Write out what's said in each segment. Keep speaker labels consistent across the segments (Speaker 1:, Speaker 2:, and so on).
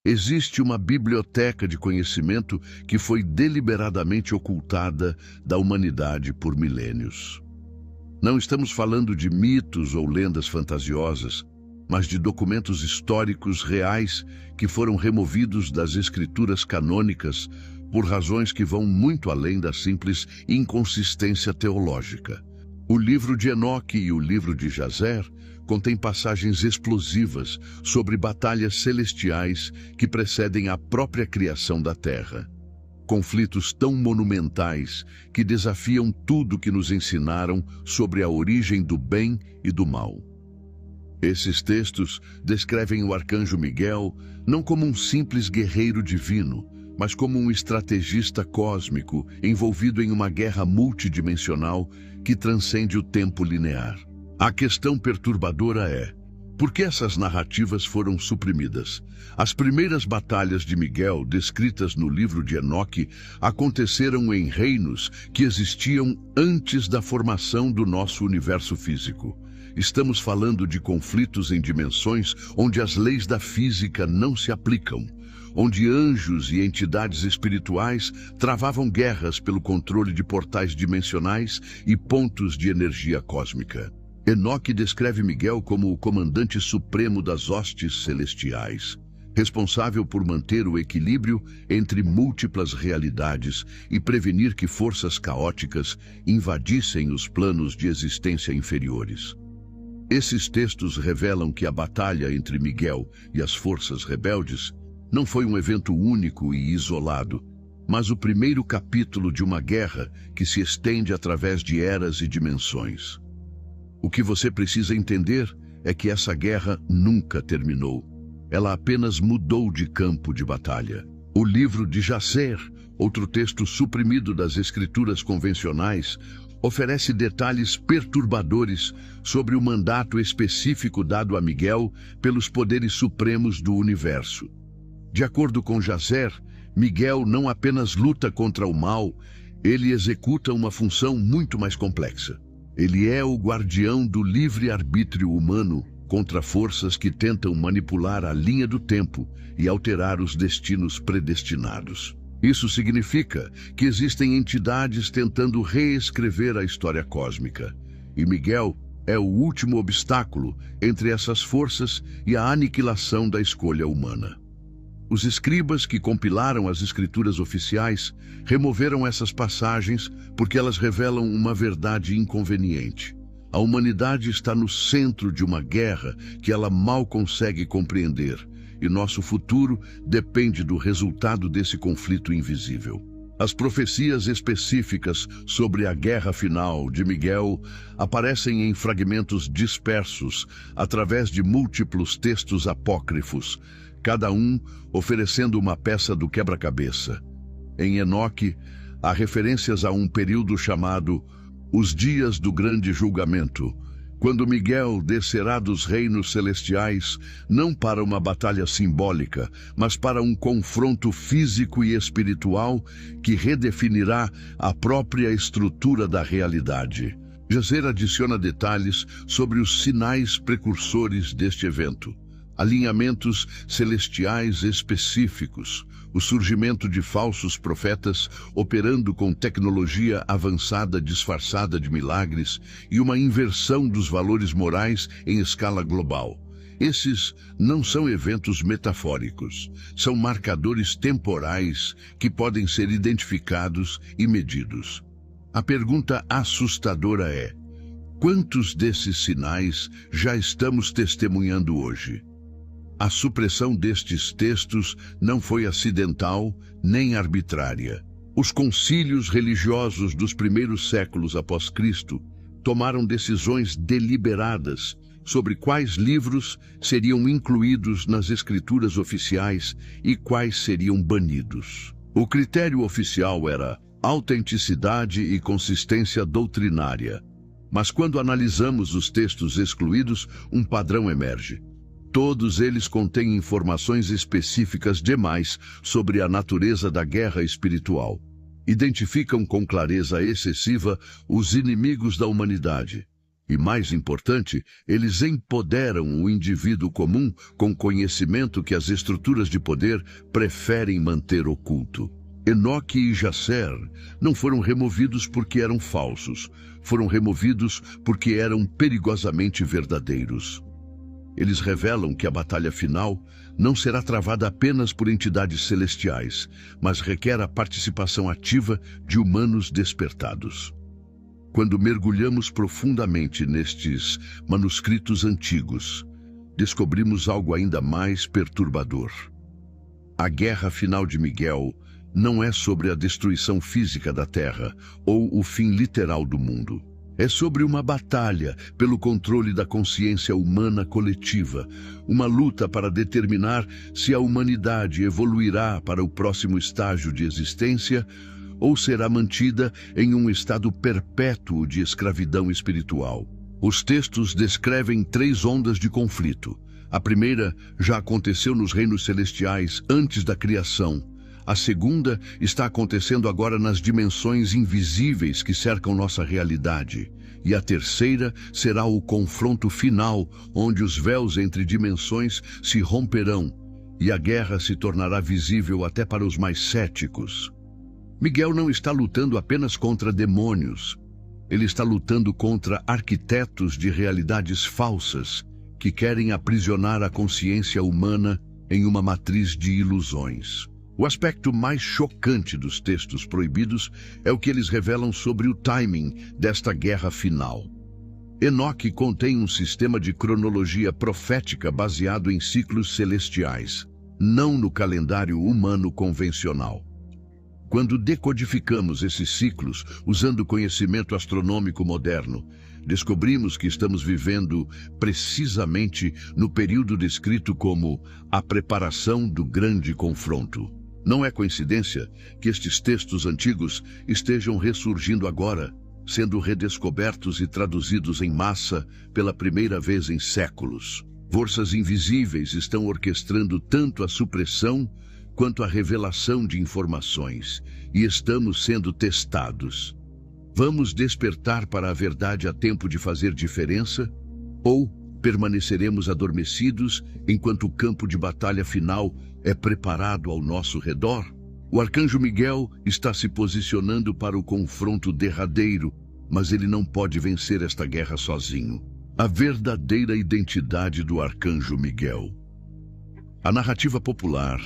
Speaker 1: Existe uma biblioteca de conhecimento que foi deliberadamente ocultada da humanidade por milênios. Não estamos falando de mitos ou lendas fantasiosas, mas de documentos históricos reais que foram removidos das escrituras canônicas por razões que vão muito além da simples inconsistência teológica. O livro de Enoque e o livro de Jazer contêm passagens explosivas sobre batalhas celestiais que precedem a própria criação da Terra. Conflitos tão monumentais que desafiam tudo que nos ensinaram sobre a origem do bem e do mal. Esses textos descrevem o arcanjo Miguel não como um simples guerreiro divino, mas como um estrategista cósmico envolvido em uma guerra multidimensional que transcende o tempo linear. A questão perturbadora é: por que essas narrativas foram suprimidas? As primeiras batalhas de Miguel, descritas no livro de Enoque, aconteceram em reinos que existiam antes da formação do nosso universo físico. Estamos falando de conflitos em dimensões onde as leis da física não se aplicam, onde anjos e entidades espirituais travavam guerras pelo controle de portais dimensionais e pontos de energia cósmica. Enoque descreve Miguel como o comandante supremo das hostes celestiais, responsável por manter o equilíbrio entre múltiplas realidades e prevenir que forças caóticas invadissem os planos de existência inferiores. Esses textos revelam que a batalha entre Miguel e as forças rebeldes não foi um evento único e isolado, mas o primeiro capítulo de uma guerra que se estende através de eras e dimensões. O que você precisa entender é que essa guerra nunca terminou. Ela apenas mudou de campo de batalha. O livro de Jazer, outro texto suprimido das escrituras convencionais, oferece detalhes perturbadores sobre o mandato específico dado a Miguel pelos poderes supremos do universo. De acordo com Jazer, Miguel não apenas luta contra o mal, ele executa uma função muito mais complexa. Ele é o guardião do livre-arbítrio humano contra forças que tentam manipular a linha do tempo e alterar os destinos predestinados. Isso significa que existem entidades tentando reescrever a história cósmica, e Miguel é o último obstáculo entre essas forças e a aniquilação da escolha humana. Os escribas que compilaram as escrituras oficiais removeram essas passagens porque elas revelam uma verdade inconveniente. A humanidade está no centro de uma guerra que ela mal consegue compreender, e nosso futuro depende do resultado desse conflito invisível. As profecias específicas sobre a guerra final de Miguel aparecem em fragmentos dispersos através de múltiplos textos apócrifos, cada um oferecendo uma peça do quebra-cabeça. Em Enoque, há referências a um período chamado os dias do grande julgamento, quando Miguel descerá dos reinos celestiais não para uma batalha simbólica, mas para um confronto físico e espiritual que redefinirá a própria estrutura da realidade. Jazer adiciona detalhes sobre os sinais precursores deste evento. Alinhamentos celestiais específicos, o surgimento de falsos profetas operando com tecnologia avançada disfarçada de milagres e uma inversão dos valores morais em escala global. Esses não são eventos metafóricos, são marcadores temporais que podem ser identificados e medidos. A pergunta assustadora é: quantos desses sinais já estamos testemunhando hoje? A supressão destes textos não foi acidental nem arbitrária. Os concílios religiosos dos primeiros séculos após Cristo tomaram decisões deliberadas sobre quais livros seriam incluídos nas escrituras oficiais e quais seriam banidos. O critério oficial era autenticidade e consistência doutrinária. Mas quando analisamos os textos excluídos, um padrão emerge. Todos eles contêm informações específicas demais sobre a natureza da guerra espiritual. Identificam com clareza excessiva os inimigos da humanidade E mais importante, eles empoderam o indivíduo comum com conhecimento que as estruturas de poder preferem manter oculto. Enoque e Jasser não foram removidos porque eram falsos, foram removidos porque eram perigosamente verdadeiros. Eles revelam que a batalha final não será travada apenas por entidades celestiais, mas requer a participação ativa de humanos despertados. Quando mergulhamos profundamente nestes manuscritos antigos, descobrimos algo ainda mais perturbador. A guerra final de Miguel não é sobre a destruição física da Terra ou o fim literal do mundo. É sobre uma batalha pelo controle da consciência humana coletiva, uma luta para determinar se a humanidade evoluirá para o próximo estágio de existência ou será mantida em um estado perpétuo de escravidão espiritual. Os textos descrevem 3 ondas de conflito. A primeira já aconteceu nos reinos celestiais antes da criação. A segunda está acontecendo agora nas dimensões invisíveis que cercam nossa realidade. E a terceira será o confronto final, onde os véus entre dimensões se romperão e a guerra se tornará visível até para os mais céticos. Miguel não está lutando apenas contra demônios. Ele está lutando contra arquitetos de realidades falsas que querem aprisionar a consciência humana em uma matriz de ilusões. O aspecto mais chocante dos textos proibidos é o que eles revelam sobre o timing desta guerra final. Enoque contém um sistema de cronologia profética baseado em ciclos celestiais, não no calendário humano convencional. Quando decodificamos esses ciclos usando conhecimento astronômico moderno, descobrimos que estamos vivendo precisamente no período descrito como a preparação do grande confronto. Não é coincidência que estes textos antigos estejam ressurgindo agora, sendo redescobertos e traduzidos em massa pela primeira vez em séculos. Forças invisíveis estão orquestrando tanto a supressão quanto a revelação de informações, e estamos sendo testados. Vamos despertar para a verdade a tempo de fazer diferença? Ou permaneceremos adormecidos enquanto o campo de batalha final é preparado ao nosso redor? O arcanjo Miguel está se posicionando para o confronto derradeiro, mas ele não pode vencer esta guerra sozinho. A verdadeira identidade do arcanjo Miguel. A narrativa popular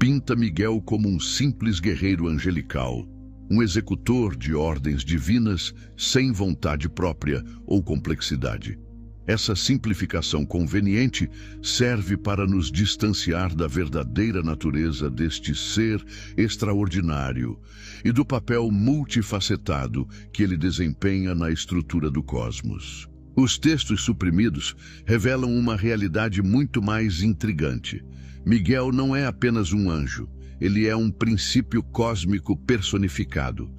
Speaker 1: pinta Miguel como um simples guerreiro angelical, um executor de ordens divinas sem vontade própria ou complexidade. Essa simplificação conveniente serve para nos distanciar da verdadeira natureza deste ser extraordinário e do papel multifacetado que ele desempenha na estrutura do cosmos. Os textos suprimidos revelam uma realidade muito mais intrigante. Miguel não é apenas um anjo, ele é um princípio cósmico personificado,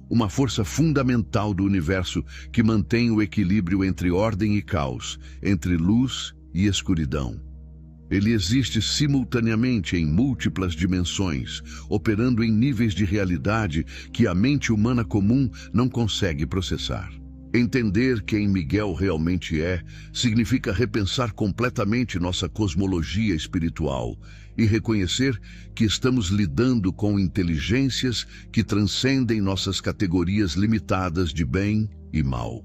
Speaker 1: uma força fundamental do universo que mantém o equilíbrio entre ordem e caos, entre luz e escuridão. Ele existe simultaneamente em múltiplas dimensões, operando em níveis de realidade que a mente humana comum não consegue processar. Entender quem Miguel realmente é significa repensar completamente nossa cosmologia espiritual e reconhecer que estamos lidando com inteligências que transcendem nossas categorias limitadas de bem e mal.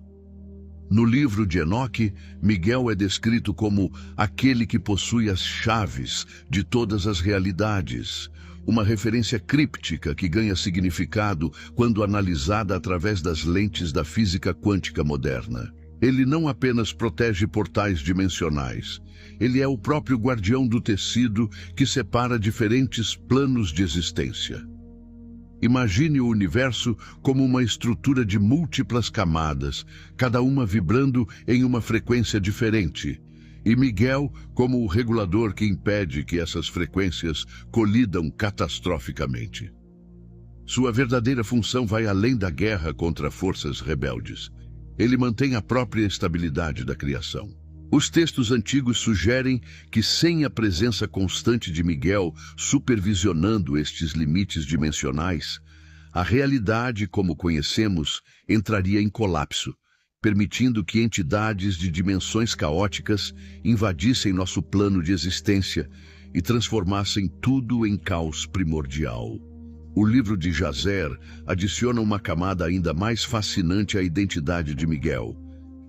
Speaker 1: No livro de Enoque, Miguel é descrito como aquele que possui as chaves de todas as realidades, uma referência críptica que ganha significado quando analisada através das lentes da física quântica moderna. Ele não apenas protege portais dimensionais, ele é o próprio guardião do tecido que separa diferentes planos de existência. Imagine o universo como uma estrutura de múltiplas camadas, cada uma vibrando em uma frequência diferente, e Miguel como o regulador que impede que essas frequências colidam catastroficamente. Sua verdadeira função vai além da guerra contra forças rebeldes. Ele mantém a própria estabilidade da criação. Os textos antigos sugerem que sem a presença constante de Miguel supervisionando estes limites dimensionais, a realidade como conhecemos entraria em colapso, permitindo que entidades de dimensões caóticas invadissem nosso plano de existência e transformassem tudo em caos primordial. O livro de Jazer adiciona uma camada ainda mais fascinante à identidade de Miguel.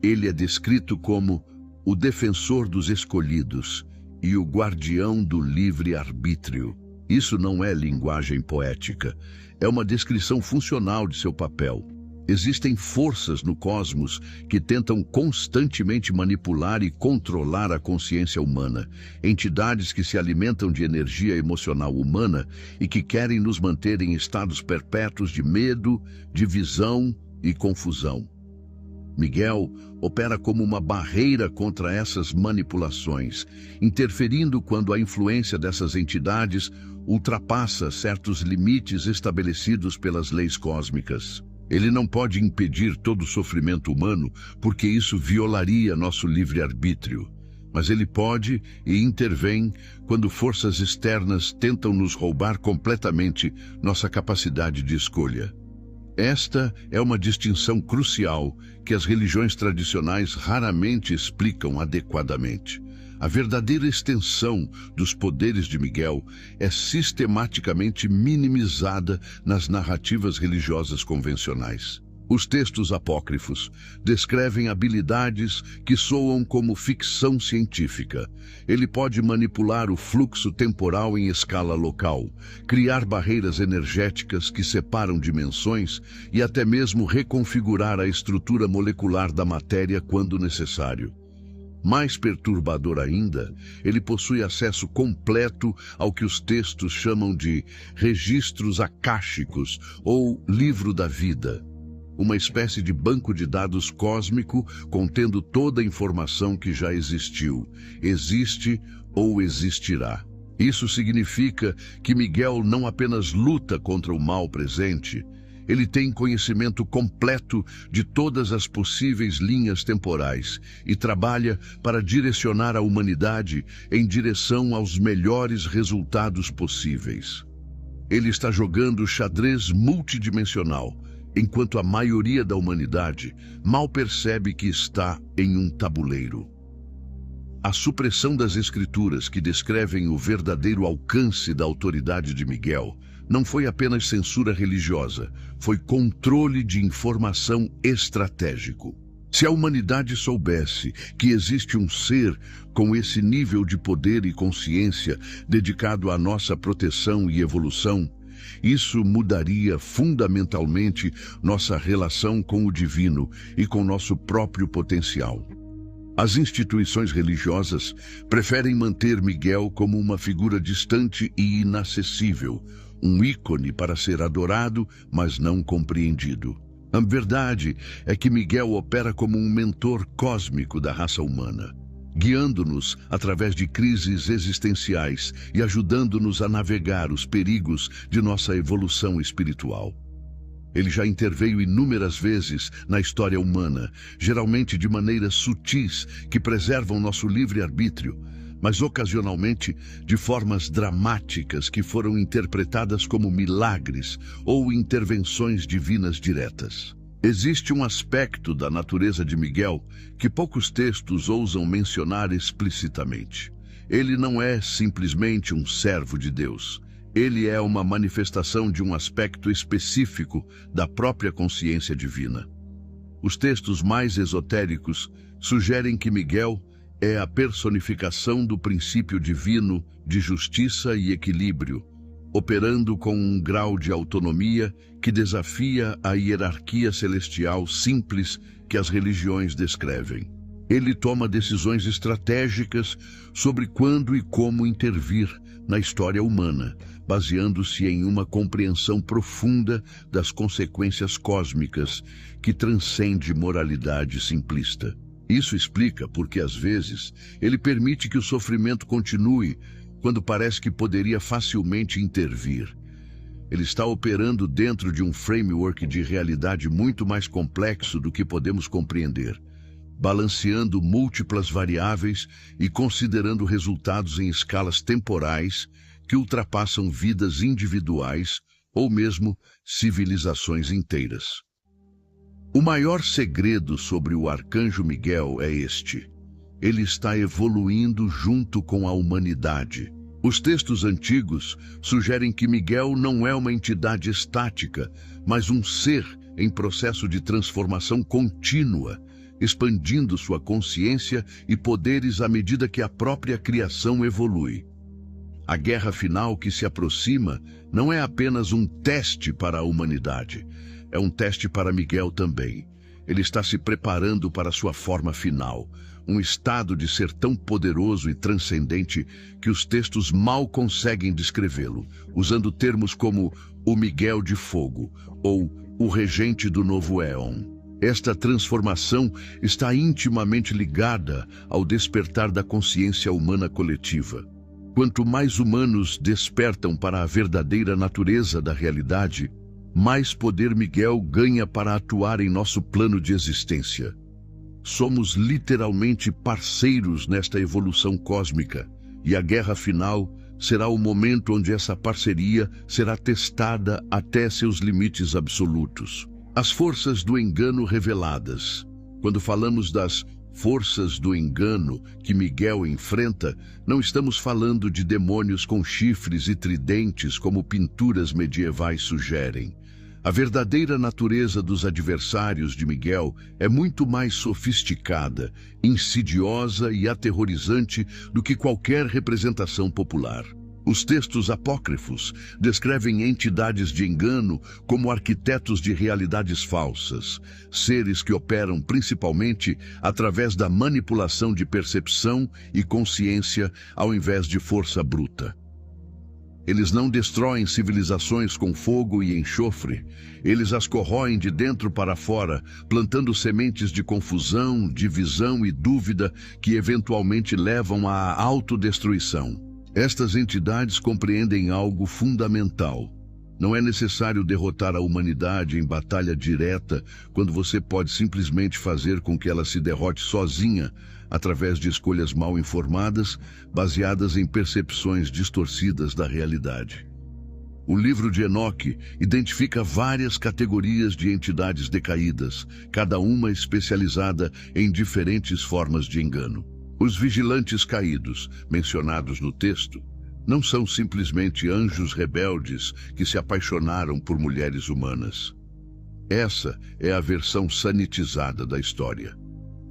Speaker 1: Ele é descrito como o defensor dos escolhidos e o guardião do livre-arbítrio. Isso não é linguagem poética, é uma descrição funcional de seu papel. Existem forças no cosmos que tentam constantemente manipular e controlar a consciência humana, entidades que se alimentam de energia emocional humana e que querem nos manter em estados perpétuos de medo, divisão e confusão. Miguel opera como uma barreira contra essas manipulações, interferindo quando a influência dessas entidades ultrapassa certos limites estabelecidos pelas leis cósmicas. Ele não pode impedir todo o sofrimento humano, porque isso violaria nosso livre-arbítrio. Mas ele pode e intervém quando forças externas tentam nos roubar completamente nossa capacidade de escolha. Esta é uma distinção crucial que as religiões tradicionais raramente explicam adequadamente. A verdadeira extensão dos poderes de Miguel é sistematicamente minimizada nas narrativas religiosas convencionais. Os textos apócrifos descrevem habilidades que soam como ficção científica. Ele pode manipular o fluxo temporal em escala local, criar barreiras energéticas que separam dimensões e até mesmo reconfigurar a estrutura molecular da matéria quando necessário. Mais perturbador ainda, ele possui acesso completo ao que os textos chamam de registros akáshicos ou livro da vida, uma espécie de banco de dados cósmico contendo toda a informação que já existiu, existe ou existirá. Isso significa que Miguel não apenas luta contra o mal presente, ele tem conhecimento completo de todas as possíveis linhas temporais e trabalha para direcionar a humanidade em direção aos melhores resultados possíveis. Ele está jogando xadrez multidimensional, enquanto a maioria da humanidade mal percebe que está em um tabuleiro. A supressão das escrituras que descrevem o verdadeiro alcance da autoridade de Miguel não foi apenas censura religiosa, foi controle de informação estratégico. Se a humanidade soubesse que existe um ser com esse nível de poder e consciência dedicado à nossa proteção e evolução, isso mudaria fundamentalmente nossa relação com o divino e com nosso próprio potencial. As instituições religiosas preferem manter Miguel como uma figura distante e inacessível, um ícone para ser adorado, mas não compreendido. A verdade é que Miguel opera como um mentor cósmico da raça humana, guiando-nos através de crises existenciais e ajudando-nos a navegar os perigos de nossa evolução espiritual. Ele já interveio inúmeras vezes na história humana, geralmente de maneiras sutis que preservam nosso livre-arbítrio, mas ocasionalmente de formas dramáticas que foram interpretadas como milagres ou intervenções divinas diretas. Existe um aspecto da natureza de Miguel que poucos textos ousam mencionar explicitamente. Ele não é simplesmente um servo de Deus. Ele é uma manifestação de um aspecto específico da própria consciência divina. Os textos mais esotéricos sugerem que Miguel é a personificação do princípio divino de justiça e equilíbrio, operando com um grau de autonomia que desafia a hierarquia celestial simples que as religiões descrevem. Ele toma decisões estratégicas sobre quando e como intervir na história humana, baseando-se em uma compreensão profunda das consequências cósmicas que transcende moralidade simplista. Isso explica porque, às vezes, ele permite que o sofrimento continue quando parece que poderia facilmente intervir. Ele está operando dentro de um framework de realidade muito mais complexo do que podemos compreender, balanceando múltiplas variáveis e considerando resultados em escalas temporais que ultrapassam vidas individuais ou mesmo civilizações inteiras. O maior segredo sobre o arcanjo Miguel é este: ele está evoluindo junto com a humanidade. Os textos antigos sugerem que Miguel não é uma entidade estática, mas um ser em processo de transformação contínua, expandindo sua consciência e poderes à medida que a própria criação evolui. A guerra final que se aproxima não é apenas um teste para a humanidade, é um teste para Miguel também. Ele está se preparando para sua forma final, um estado de ser tão poderoso e transcendente que os textos mal conseguem descrevê-lo, usando termos como o Miguel de Fogo ou o regente do novo éon. Esta transformação está intimamente ligada ao despertar da consciência humana coletiva. Quanto mais humanos despertam para a verdadeira natureza da realidade, mais poder Miguel ganha para atuar em nosso plano de existência. Somos literalmente parceiros nesta evolução cósmica, e a guerra final será o momento onde essa parceria será testada até seus limites absolutos. As forças do engano reveladas. Quando falamos das forças do engano que Miguel enfrenta, não estamos falando de demônios com chifres e tridentes como pinturas medievais sugerem. A verdadeira natureza dos adversários de Miguel é muito mais sofisticada, insidiosa e aterrorizante do que qualquer representação popular. Os textos apócrifos descrevem entidades de engano como arquitetos de realidades falsas, seres que operam principalmente através da manipulação de percepção e consciência ao invés de força bruta. Eles não destroem civilizações com fogo e enxofre, eles as corroem de dentro para fora, plantando sementes de confusão, divisão e dúvida que eventualmente levam à autodestruição. Estas entidades compreendem algo fundamental. Não é necessário derrotar a humanidade em batalha direta quando você pode simplesmente fazer com que ela se derrote sozinha, através de escolhas mal informadas, baseadas em percepções distorcidas da realidade. O livro de Enoque identifica várias categorias de entidades decaídas, cada uma especializada em diferentes formas de engano. Os vigilantes caídos, mencionados no texto, não são simplesmente anjos rebeldes que se apaixonaram por mulheres humanas. Essa é a versão sanitizada da história.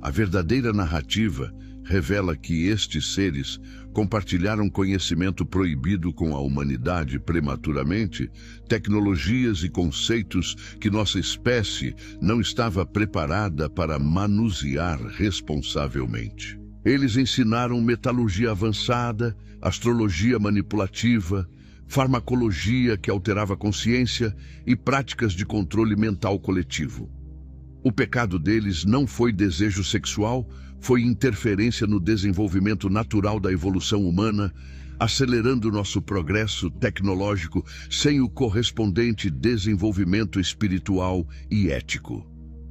Speaker 1: A verdadeira narrativa revela que estes seres compartilharam conhecimento proibido com a humanidade prematuramente, tecnologias e conceitos que nossa espécie não estava preparada para manusear responsavelmente. Eles ensinaram metalurgia avançada, astrologia manipulativa, farmacologia que alterava a consciência e práticas de controle mental coletivo. O pecado deles não foi desejo sexual, foi interferência no desenvolvimento natural da evolução humana, acelerando nosso progresso tecnológico sem o correspondente desenvolvimento espiritual e ético.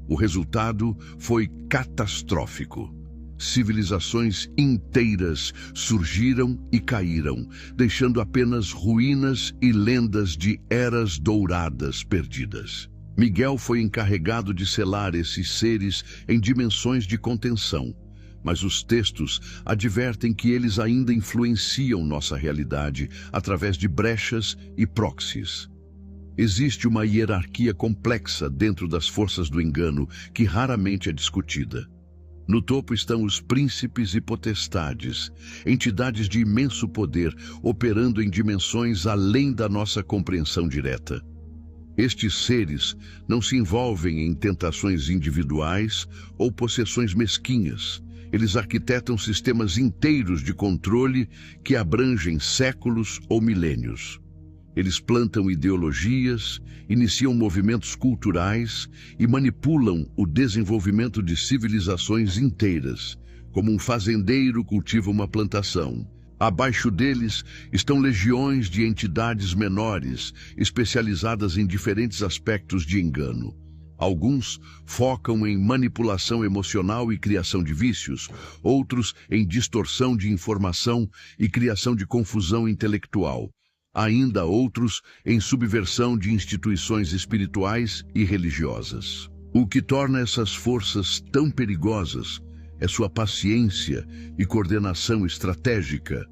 Speaker 1: O resultado foi catastrófico. Civilizações inteiras surgiram e caíram, deixando apenas ruínas e lendas de eras douradas perdidas. Miguel foi encarregado de selar esses seres em dimensões de contenção, mas os textos advertem que eles ainda influenciam nossa realidade através de brechas e proxies. Existe uma hierarquia complexa dentro das forças do engano que raramente é discutida. No topo estão os príncipes e potestades, entidades de imenso poder, operando em dimensões além da nossa compreensão direta. Estes seres não se envolvem em tentações individuais ou possessões mesquinhas. Eles arquitetam sistemas inteiros de controle que abrangem séculos ou milênios. Eles plantam ideologias, iniciam movimentos culturais e manipulam o desenvolvimento de civilizações inteiras, como um fazendeiro cultiva uma plantação. Abaixo deles estão legiões de entidades menores, especializadas em diferentes aspectos de engano. Alguns focam em manipulação emocional e criação de vícios, outros em distorção de informação e criação de confusão intelectual. Ainda outros em subversão de instituições espirituais e religiosas. O que torna essas forças tão perigosas é sua paciência e coordenação estratégica.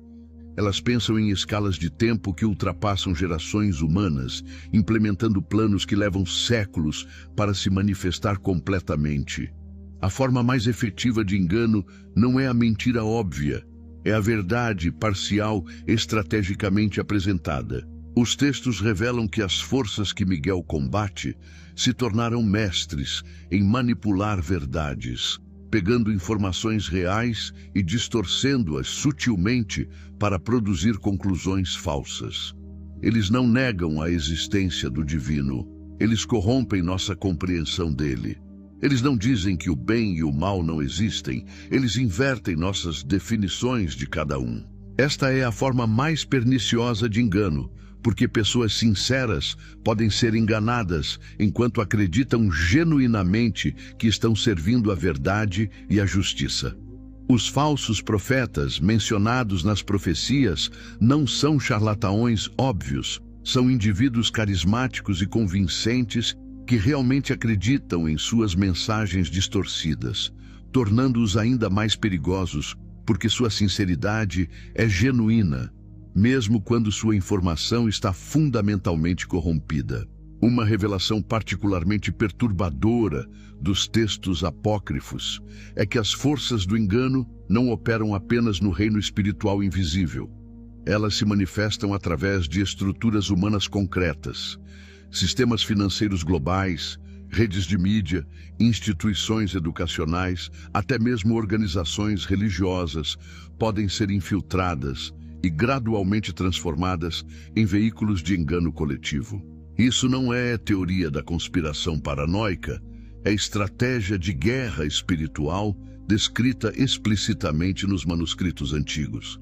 Speaker 1: Elas pensam em escalas de tempo que ultrapassam gerações humanas, implementando planos que levam séculos para se manifestar completamente. A forma mais efetiva de engano não é a mentira óbvia, é a verdade parcial estrategicamente apresentada. Os textos revelam que as forças que Miguel combate se tornaram mestres em manipular verdades, pegando informações reais e distorcendo-as sutilmente para produzir conclusões falsas. Eles não negam a existência do divino, eles corrompem nossa compreensão dele. Eles não dizem que o bem e o mal não existem, eles invertem nossas definições de cada um. Esta é a forma mais perniciosa de engano, porque pessoas sinceras podem ser enganadas enquanto acreditam genuinamente que estão servindo a verdade e a justiça. Os falsos profetas mencionados nas profecias não são charlatães óbvios, são indivíduos carismáticos e convincentes que realmente acreditam em suas mensagens distorcidas, tornando-os ainda mais perigosos, porque sua sinceridade é genuína, mesmo quando sua informação está fundamentalmente corrompida. Uma revelação particularmente perturbadora dos textos apócrifos é que as forças do engano não operam apenas no reino espiritual invisível. Elas se manifestam através de estruturas humanas concretas, sistemas financeiros globais, redes de mídia, instituições educacionais, até mesmo organizações religiosas podem ser infiltradas e gradualmente transformadas em veículos de engano coletivo. Isso não é teoria da conspiração paranoica, é estratégia de guerra espiritual descrita explicitamente nos manuscritos antigos.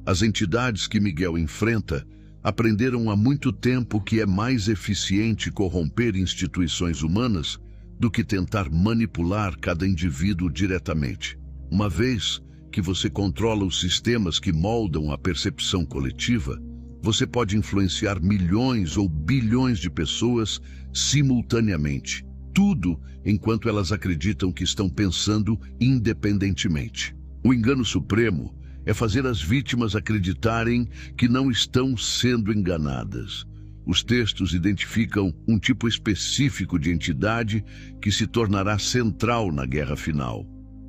Speaker 1: As entidades que Miguel enfrenta aprenderam há muito tempo que é mais eficiente corromper instituições humanas do que tentar manipular cada indivíduo diretamente. Uma vez que você controla os sistemas que moldam a percepção coletiva, você pode influenciar milhões ou bilhões de pessoas simultaneamente, tudo enquanto elas acreditam que estão pensando independentemente. O engano supremo é fazer as vítimas acreditarem que não estão sendo enganadas. Os textos identificam um tipo específico de entidade que se tornará central na guerra final: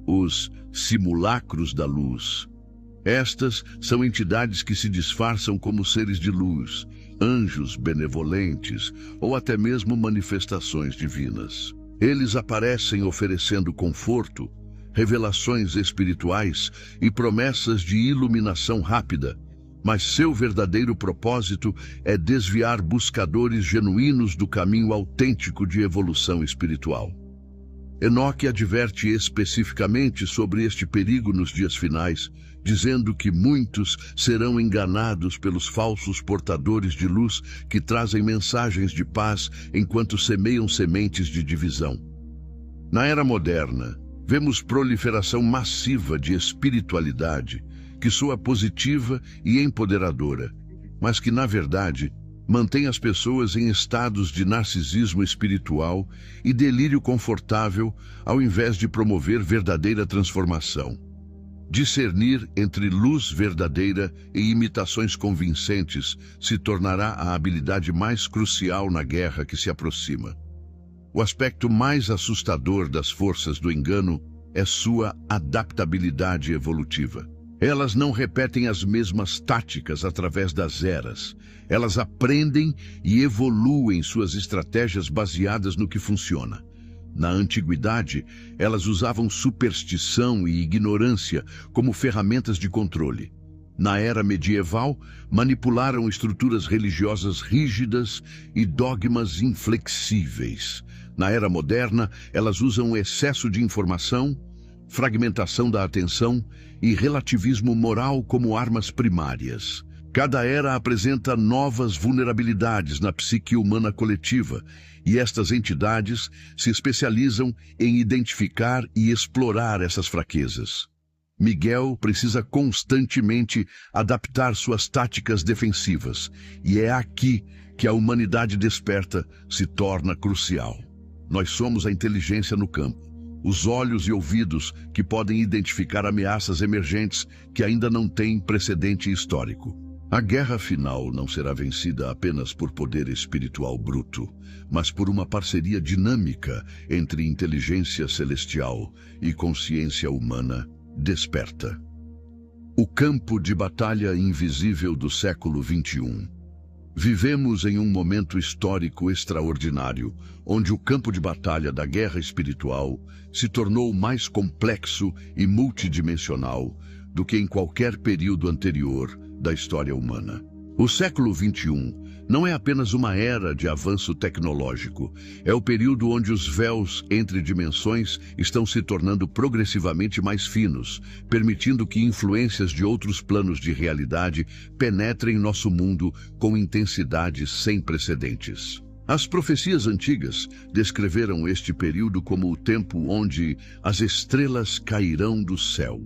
Speaker 1: os simulacros da luz. Estas são entidades que se disfarçam como seres de luz, anjos benevolentes ou até mesmo manifestações divinas. Eles aparecem oferecendo conforto, revelações espirituais e promessas de iluminação rápida, mas seu verdadeiro propósito é desviar buscadores genuínos do caminho autêntico de evolução espiritual. Enoque adverte especificamente sobre este perigo nos dias finais, dizendo que muitos serão enganados pelos falsos portadores de luz que trazem mensagens de paz enquanto semeiam sementes de divisão. Na era moderna, vemos proliferação massiva de espiritualidade, que soa positiva e empoderadora, mas que, na verdade, mantém as pessoas em estados de narcisismo espiritual e delírio confortável, ao invés de promover verdadeira transformação. Discernir entre luz verdadeira e imitações convincentes se tornará a habilidade mais crucial na guerra que se aproxima. O aspecto mais assustador das forças do engano é sua adaptabilidade evolutiva. Elas não repetem as mesmas táticas através das eras. Elas aprendem e evoluem suas estratégias baseadas no que funciona. Na antiguidade, elas usavam superstição e ignorância como ferramentas de controle. Na era medieval, manipularam estruturas religiosas rígidas e dogmas inflexíveis. Na era moderna, elas usam excesso de informação, fragmentação da atenção e relativismo moral como armas primárias. Cada era apresenta novas vulnerabilidades na psique humana coletiva, e estas entidades se especializam em identificar e explorar essas fraquezas. Miguel precisa constantemente adaptar suas táticas defensivas, e é aqui que a humanidade desperta se torna crucial. Nós somos a inteligência no campo, os olhos e ouvidos que podem identificar ameaças emergentes que ainda não têm precedente histórico. A guerra final não será vencida apenas por poder espiritual bruto, mas por uma parceria dinâmica entre inteligência celestial e consciência humana desperta. O campo de batalha invisível do século XXI. Vivemos em um momento histórico extraordinário, onde o campo de batalha da guerra espiritual se tornou mais complexo e multidimensional do que em qualquer período anterior da história humana. O século XXI não é apenas uma era de avanço tecnológico, é o período onde os véus entre dimensões estão se tornando progressivamente mais finos, permitindo que influências de outros planos de realidade penetrem nosso mundo com intensidade sem precedentes. As profecias antigas descreveram este período como o tempo onde as estrelas cairão do céu.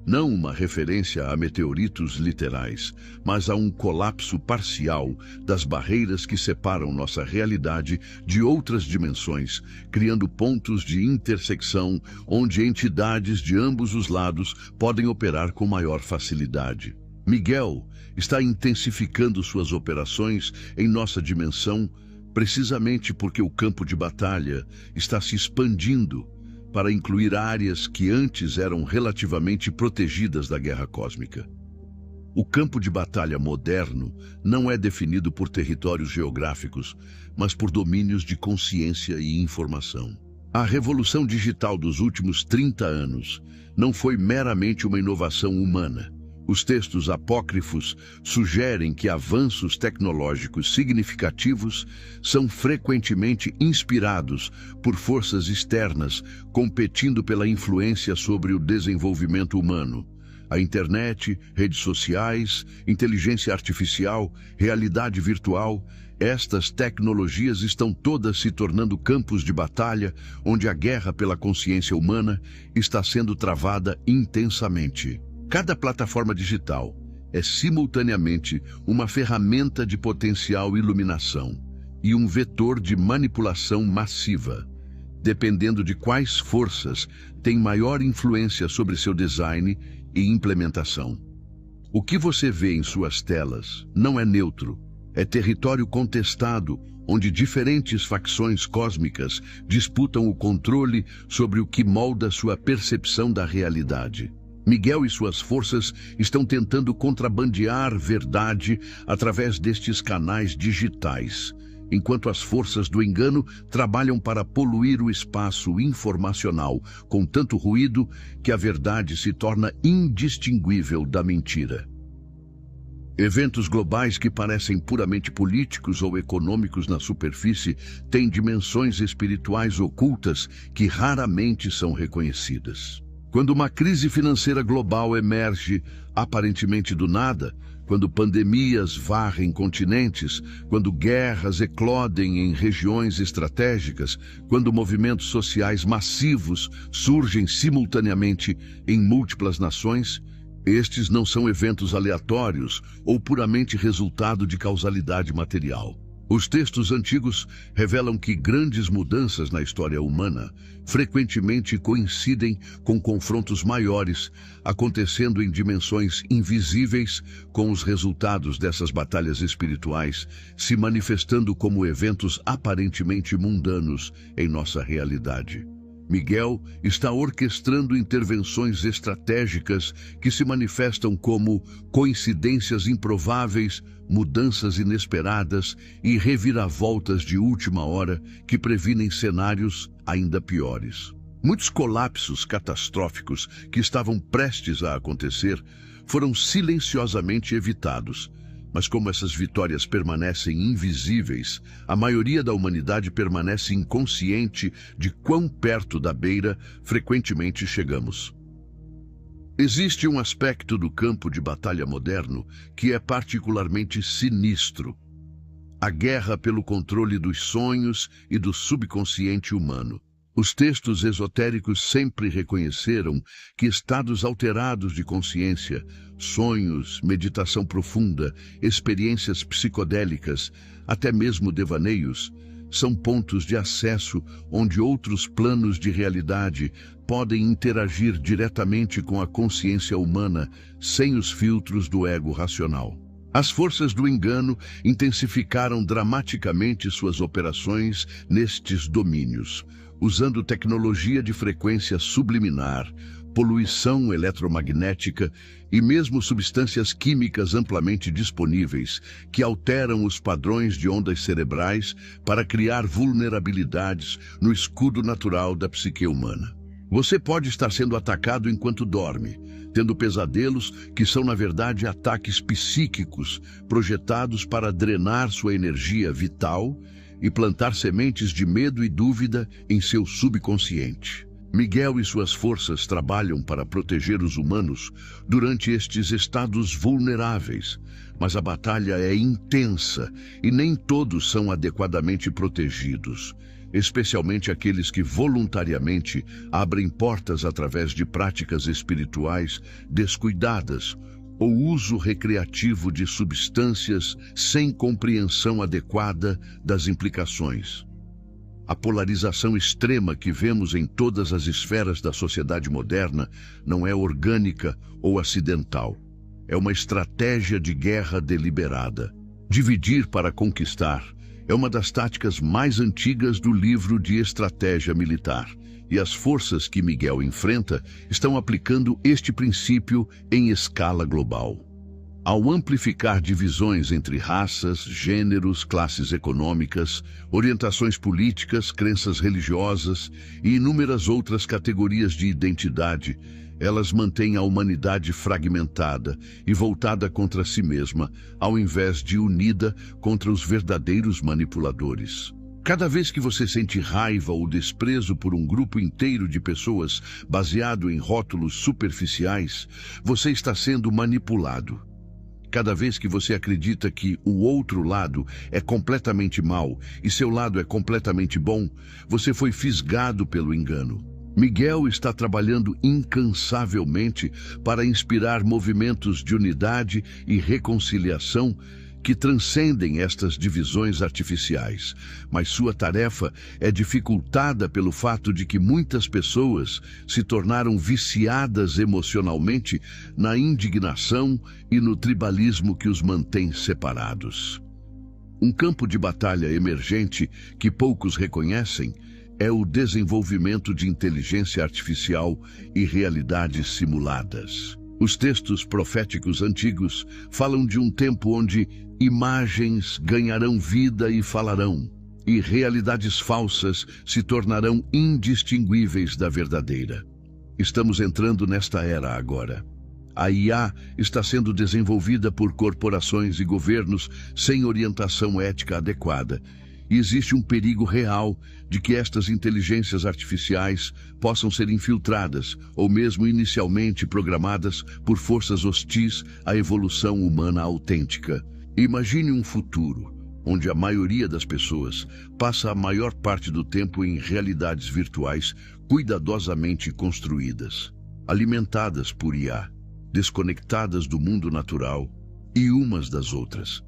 Speaker 1: Não uma referência a meteoritos literais, mas a um colapso parcial das barreiras que separam nossa realidade de outras dimensões, criando pontos de intersecção onde entidades de ambos os lados podem operar com maior facilidade. Miguel está intensificando suas operações em nossa dimensão precisamente porque o campo de batalha está se expandindo para incluir áreas que antes eram relativamente protegidas da guerra cósmica. O campo de batalha moderno não é definido por territórios geográficos, mas por domínios de consciência e informação. A revolução digital dos últimos 30 anos não foi meramente uma inovação humana. Os textos apócrifos sugerem que avanços tecnológicos significativos são frequentemente inspirados por forças externas competindo pela influência sobre o desenvolvimento humano. A internet, redes sociais, inteligência artificial, realidade virtual, estas tecnologias estão todas se tornando campos de batalha onde a guerra pela consciência humana está sendo travada intensamente. Cada plataforma digital é simultaneamente uma ferramenta de potencial iluminação e um vetor de manipulação massiva, dependendo de quais forças têm maior influência sobre seu design e implementação. O que você vê em suas telas não é neutro, é território contestado, onde diferentes facções cósmicas disputam o controle sobre o que molda sua percepção da realidade. Miguel e suas forças estão tentando contrabandear verdade através destes canais digitais, enquanto as forças do engano trabalham para poluir o espaço informacional com tanto ruído que a verdade se torna indistinguível da mentira. Eventos globais que parecem puramente políticos ou econômicos na superfície têm dimensões espirituais ocultas que raramente são reconhecidas. Quando uma crise financeira global emerge aparentemente do nada, quando pandemias varrem continentes, quando guerras eclodem em regiões estratégicas, quando movimentos sociais massivos surgem simultaneamente em múltiplas nações, estes não são eventos aleatórios ou puramente resultado de causalidade material. Os textos antigos revelam que grandes mudanças na história humana frequentemente coincidem com confrontos maiores, acontecendo em dimensões invisíveis, com os resultados dessas batalhas espirituais se manifestando como eventos aparentemente mundanos em nossa realidade. Miguel está orquestrando intervenções estratégicas que se manifestam como coincidências improváveis, mudanças inesperadas e reviravoltas de última hora que previnem cenários ainda piores. Muitos colapsos catastróficos que estavam prestes a acontecer foram silenciosamente evitados. Mas como essas vitórias permanecem invisíveis, a maioria da humanidade permanece inconsciente de quão perto da beira frequentemente chegamos. Existe um aspecto do campo de batalha moderno que é particularmente sinistro: a guerra pelo controle dos sonhos e do subconsciente humano. Os textos esotéricos sempre reconheceram que estados alterados de consciência, sonhos, meditação profunda, experiências psicodélicas, até mesmo devaneios, são pontos de acesso onde outros planos de realidade podem interagir diretamente com a consciência humana sem os filtros do ego racional. As forças do engano intensificaram dramaticamente suas operações nestes domínios, usando tecnologia de frequência subliminar, poluição eletromagnética e mesmo substâncias químicas amplamente disponíveis que alteram os padrões de ondas cerebrais para criar vulnerabilidades no escudo natural da psique humana. Você pode estar sendo atacado enquanto dorme, tendo pesadelos que são, na verdade, ataques psíquicos projetados para drenar sua energia vital e plantar sementes de medo e dúvida em seu subconsciente. Miguel e suas forças trabalham para proteger os humanos durante estes estados vulneráveis, mas a batalha é intensa e nem todos são adequadamente protegidos, especialmente aqueles que voluntariamente abrem portas através de práticas espirituais descuidadas ou uso recreativo de substâncias sem compreensão adequada das implicações. A polarização extrema que vemos em todas as esferas da sociedade moderna não é orgânica ou acidental. É uma estratégia de guerra deliberada. Dividir para conquistar é uma das táticas mais antigas do livro de estratégia militar, e as forças que Miguel enfrenta estão aplicando este princípio em escala global. Ao amplificar divisões entre raças, gêneros, classes econômicas, orientações políticas, crenças religiosas e inúmeras outras categorias de identidade, elas mantêm a humanidade fragmentada e voltada contra si mesma, ao invés de unida contra os verdadeiros manipuladores. Cada vez que você sente raiva ou desprezo por um grupo inteiro de pessoas baseado em rótulos superficiais, você está sendo manipulado. Cada vez que você acredita que o outro lado é completamente mau e seu lado é completamente bom, você foi fisgado pelo engano. Miguel está trabalhando incansavelmente para inspirar movimentos de unidade e reconciliação que transcendem estas divisões artificiais, mas sua tarefa é dificultada pelo fato de que muitas pessoas se tornaram viciadas emocionalmente na indignação e no tribalismo que os mantém separados. Um campo de batalha emergente que poucos reconhecem é o desenvolvimento de inteligência artificial e realidades simuladas. Os textos proféticos antigos falam de um tempo onde imagens ganharão vida e falarão, e realidades falsas se tornarão indistinguíveis da verdadeira. Estamos entrando nesta era agora. A IA está sendo desenvolvida por corporações e governos sem orientação ética adequada, e existe um perigo real de que estas inteligências artificiais possam ser infiltradas ou mesmo inicialmente programadas por forças hostis à evolução humana autêntica. Imagine um futuro onde a maioria das pessoas passa a maior parte do tempo em realidades virtuais cuidadosamente construídas, alimentadas por IA, desconectadas do mundo natural e umas das outras.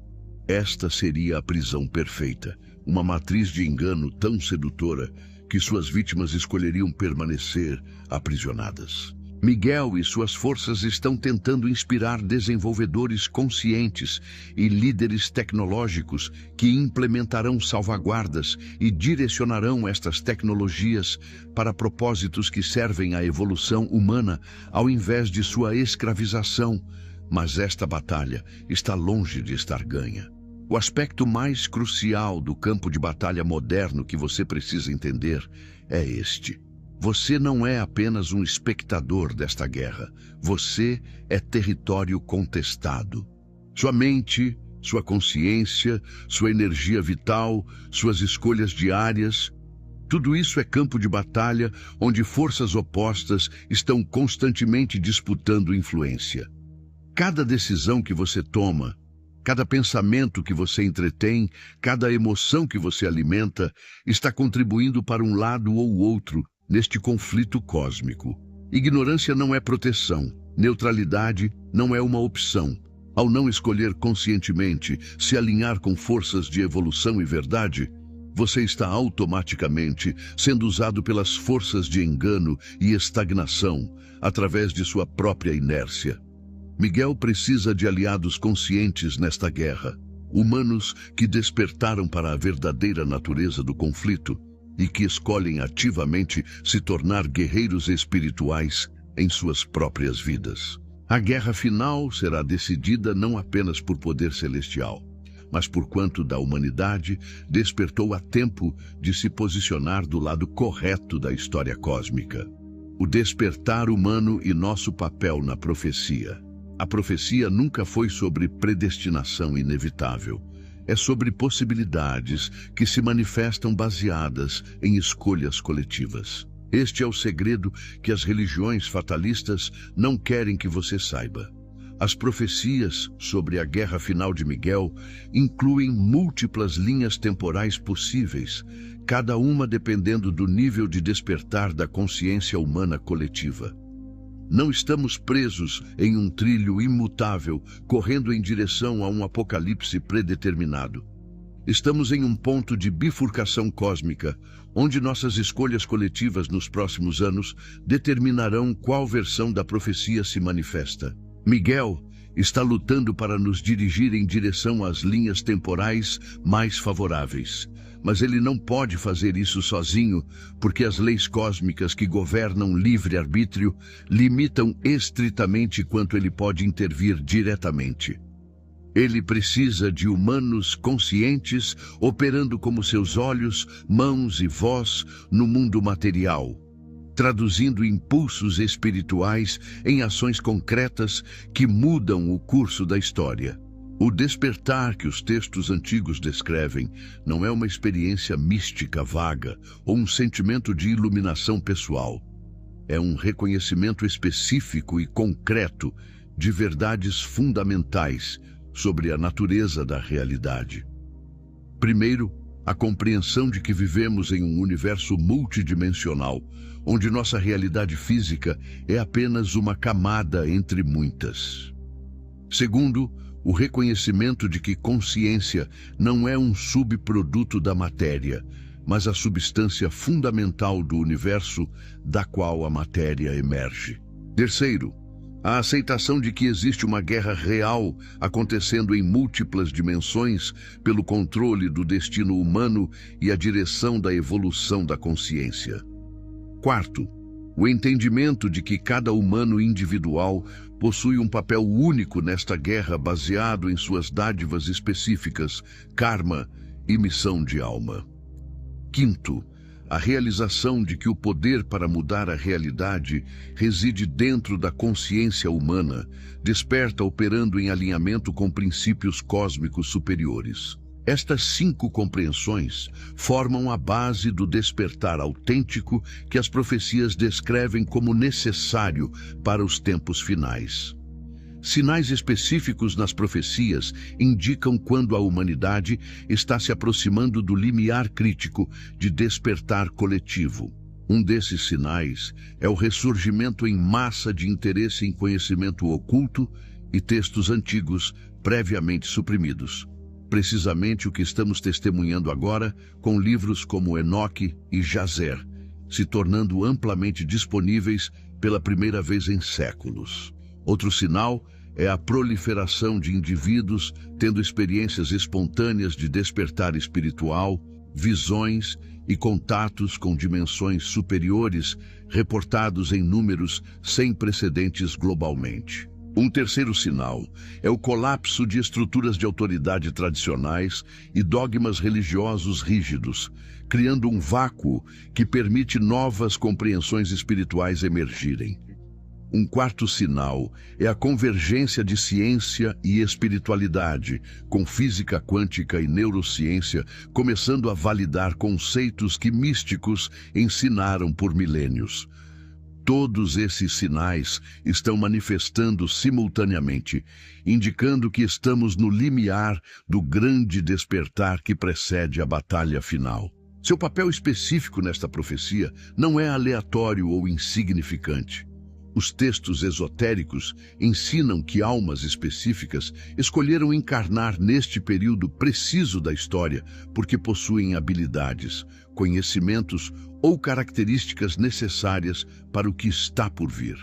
Speaker 1: Esta seria a prisão perfeita, uma matriz de engano tão sedutora que suas vítimas escolheriam permanecer aprisionadas. Miguel e suas forças estão tentando inspirar desenvolvedores conscientes e líderes tecnológicos que implementarão salvaguardas e direcionarão estas tecnologias para propósitos que servem à evolução humana ao invés de sua escravização. Mas esta batalha está longe de estar ganha. O aspecto mais crucial do campo de batalha moderno que você precisa entender é este. Você não é apenas um espectador desta guerra. Você é território contestado. Sua mente, sua consciência, sua energia vital, suas escolhas diárias, tudo isso é campo de batalha onde forças opostas estão constantemente disputando influência. Cada decisão que você toma, cada pensamento que você entretém, cada emoção que você alimenta, está contribuindo para um lado ou outro neste conflito cósmico. Ignorância não é proteção, neutralidade não é uma opção. Ao não escolher conscientemente se alinhar com forças de evolução e verdade, Você está automaticamente sendo usado pelas forças de engano e estagnação através de sua própria inércia. Miguel precisa de aliados conscientes nesta guerra, humanos que despertaram para a verdadeira natureza do conflito e que escolhem ativamente se tornar guerreiros espirituais em suas próprias vidas. A guerra final será decidida não apenas por poder celestial, mas por quanto da humanidade despertou a tempo de se posicionar do lado correto da história cósmica. O despertar humano e nosso papel na profecia. A profecia nunca foi sobre predestinação inevitável. É sobre possibilidades que se manifestam baseadas em escolhas coletivas. Este é o segredo que as religiões fatalistas não querem que você saiba. As profecias sobre a guerra final de Miguel incluem múltiplas linhas temporais possíveis, cada uma dependendo do nível de despertar da consciência humana coletiva. Não estamos presos em um trilho imutável, correndo em direção a um apocalipse predeterminado. Estamos em um ponto de bifurcação cósmica, onde nossas escolhas coletivas nos próximos anos determinarão qual versão da profecia se manifesta. Miguel está lutando para nos dirigir em direção às linhas temporais mais favoráveis. Mas ele não pode fazer isso sozinho, porque as leis cósmicas que governam livre-arbítrio limitam estritamente quanto ele pode intervir diretamente. Ele precisa de humanos conscientes operando como seus olhos, mãos e voz no mundo material, traduzindo impulsos espirituais em ações concretas que mudam o curso da história. O despertar que os textos antigos descrevem não é uma experiência mística vaga ou um sentimento de iluminação pessoal. É um reconhecimento específico e concreto de verdades fundamentais sobre a natureza da realidade. Primeiro, a compreensão de que vivemos em um universo multidimensional, onde nossa realidade física é apenas uma camada entre muitas. Segundo, o reconhecimento de que consciência não é um subproduto da matéria, mas a substância fundamental do universo da qual a matéria emerge. Terceiro, a aceitação de que existe uma guerra real acontecendo em múltiplas dimensões pelo controle do destino humano e a direção da evolução da consciência. Quarto, o entendimento de que cada humano individual possui um papel único nesta guerra baseado em suas dádivas específicas, karma e missão de alma. Quinto, a realização de que o poder para mudar a realidade reside dentro da consciência humana, desperta operando em alinhamento com princípios cósmicos superiores. Estas 5 compreensões formam a base do despertar autêntico que as profecias descrevem como necessário para os tempos finais. Sinais específicos nas profecias indicam quando a humanidade está se aproximando do limiar crítico de despertar coletivo. Um desses sinais é o ressurgimento em massa de interesse em conhecimento oculto e textos antigos previamente suprimidos. Precisamente o que estamos testemunhando agora com livros como Enoque e Jazer, se tornando amplamente disponíveis pela primeira vez em séculos. Outro sinal é a proliferação de indivíduos tendo experiências espontâneas de despertar espiritual, visões e contatos com dimensões superiores, reportados em números sem precedentes globalmente. Um terceiro sinal é o colapso de estruturas de autoridade tradicionais e dogmas religiosos rígidos, criando um vácuo que permite novas compreensões espirituais emergirem. Um quarto sinal é a convergência de ciência e espiritualidade, com física quântica e neurociência começando a validar conceitos que místicos ensinaram por milênios. Todos esses sinais estão manifestando simultaneamente, indicando que estamos no limiar do grande despertar que precede a batalha final. Seu papel específico nesta profecia não é aleatório ou insignificante. Os textos esotéricos ensinam que almas específicas escolheram encarnar neste período preciso da história porque possuem habilidades, conhecimentos ou características necessárias para o que está por vir.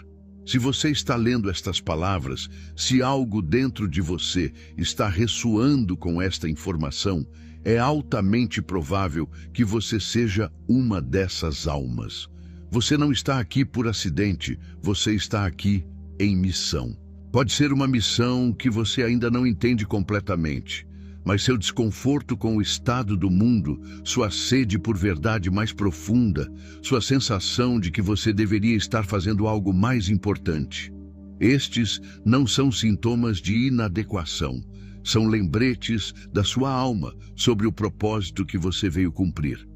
Speaker 1: Se você está lendo estas palavras, se algo dentro de você está ressoando com esta informação, é altamente provável que você seja uma dessas almas. Você não está aqui por acidente, você está aqui em missão. Pode ser uma missão que você ainda não entende completamente, mas seu desconforto com o estado do mundo, sua sede por verdade mais profunda, sua sensação de que você deveria estar fazendo algo mais importante. Estes não são sintomas de inadequação, são lembretes da sua alma sobre o propósito que você veio cumprir.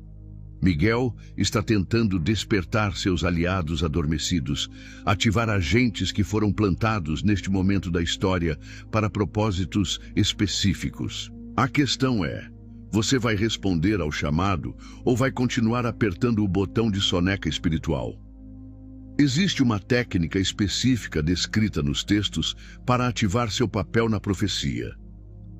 Speaker 1: Miguel está tentando despertar seus aliados adormecidos, ativar agentes que foram plantados neste momento da história para propósitos específicos. A questão é, você vai responder ao chamado ou vai continuar apertando o botão de soneca espiritual? Existe uma técnica específica descrita nos textos para ativar seu papel na profecia.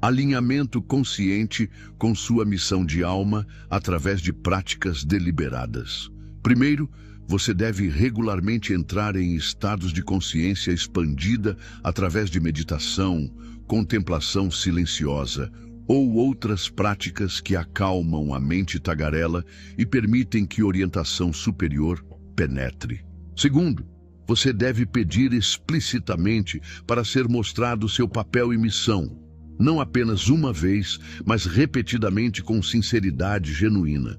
Speaker 1: Alinhamento consciente com sua missão de alma através de práticas deliberadas. Primeiro, você deve regularmente entrar em estados de consciência expandida através de meditação, contemplação silenciosa ou outras práticas que acalmam a mente tagarela e permitem que orientação superior penetre. Segundo, você deve pedir explicitamente para ser mostrado seu papel e missão. Não apenas uma vez, mas repetidamente com sinceridade genuína.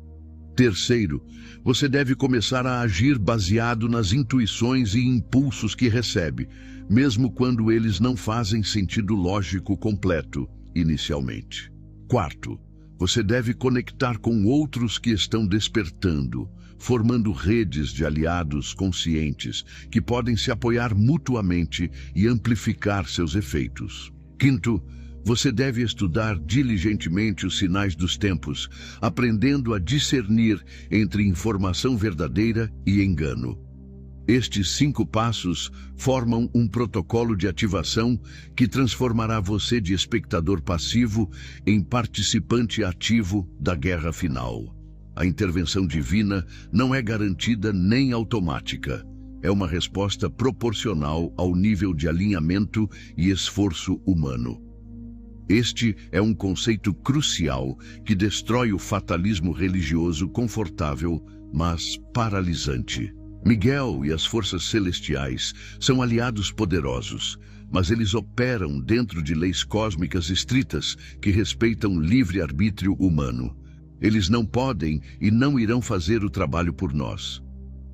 Speaker 1: Terceiro, você deve começar a agir baseado nas intuições e impulsos que recebe, mesmo quando eles não fazem sentido lógico completo inicialmente. Quarto, você deve conectar com outros que estão despertando, formando redes de aliados conscientes que podem se apoiar mutuamente e amplificar seus efeitos. Quinto, você deve estudar diligentemente os sinais dos tempos, aprendendo a discernir entre informação verdadeira e engano. Estes 5 passos formam um protocolo de ativação que transformará você de espectador passivo em participante ativo da guerra final. A intervenção divina não é garantida nem automática. É uma resposta proporcional ao nível de alinhamento e esforço humano. Este é um conceito crucial que destrói o fatalismo religioso confortável, mas paralisante. Miguel e as forças celestiais são aliados poderosos, mas eles operam dentro de leis cósmicas estritas que respeitam o livre-arbítrio humano. Eles não podem e não irão fazer o trabalho por nós.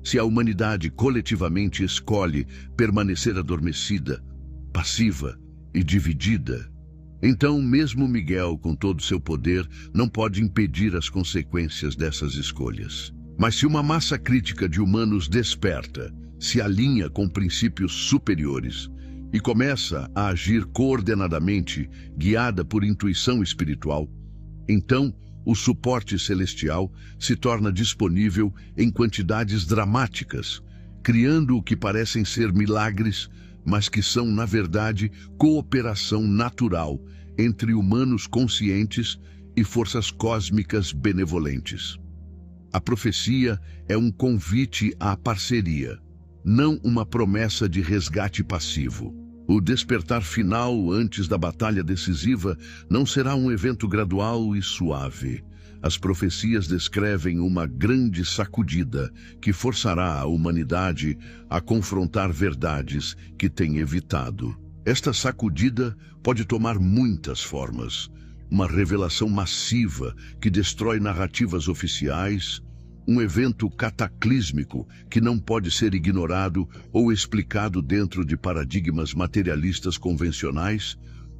Speaker 1: Se a humanidade coletivamente escolhe permanecer adormecida, passiva e dividida, então mesmo Miguel, com todo seu poder, não pode impedir as consequências dessas escolhas. Mas se uma massa crítica de humanos desperta, se alinha com princípios superiores e começa a agir coordenadamente, guiada por intuição espiritual, então o suporte celestial se torna disponível em quantidades dramáticas, criando o que parecem ser milagres, mas que são, na verdade, cooperação natural entre humanos conscientes e forças cósmicas benevolentes. A profecia é um convite à parceria, não uma promessa de resgate passivo. O despertar final antes da batalha decisiva não será um evento gradual e suave. As profecias descrevem uma grande sacudida que forçará a humanidade a confrontar verdades que tem evitado. Esta sacudida pode tomar muitas formas. Uma revelação massiva que destrói narrativas oficiais, um evento cataclísmico que não pode ser ignorado ou explicado dentro de paradigmas materialistas convencionais,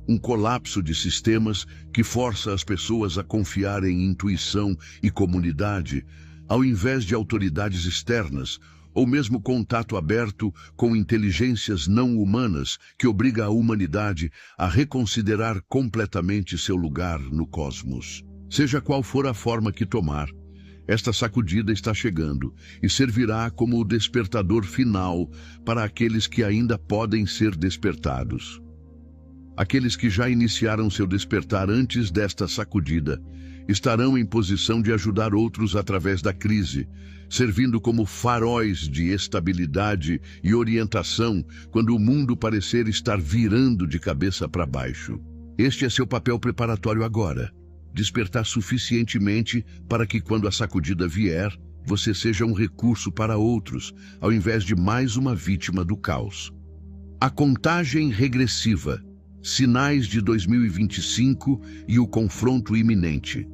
Speaker 1: um colapso de sistemas que força as pessoas a confiar em intuição e comunidade, ao invés de autoridades externas, ou mesmo contato aberto com inteligências não humanas que obriga a humanidade a reconsiderar completamente seu lugar no cosmos. Seja qual for a forma que tomar, Esta sacudida está chegando e servirá como o despertador final para aqueles que ainda podem ser despertados. Aqueles que já iniciaram seu despertar antes desta sacudida estarão em posição de ajudar outros através da crise, servindo como faróis de estabilidade e orientação quando o mundo parecer estar virando de cabeça para baixo. Este é seu papel preparatório agora. Despertar suficientemente para que, quando a sacudida vier, você seja um recurso para outros, ao invés de mais uma vítima do caos. A contagem regressiva, sinais de 2025 e o confronto iminente.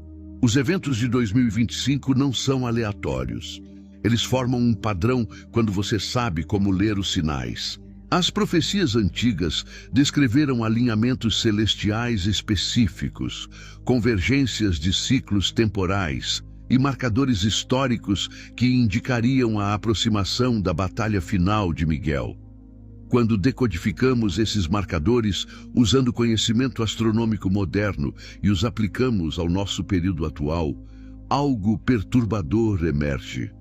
Speaker 1: Os eventos de 2025 não são aleatórios. Eles formam um padrão quando você sabe como ler os sinais. As profecias antigas descreveram alinhamentos celestiais específicos, convergências de ciclos temporais e marcadores históricos que indicariam a aproximação da batalha final de Miguel. Quando decodificamos esses marcadores usando conhecimento astronômico moderno e os aplicamos ao nosso período atual, algo perturbador emerge.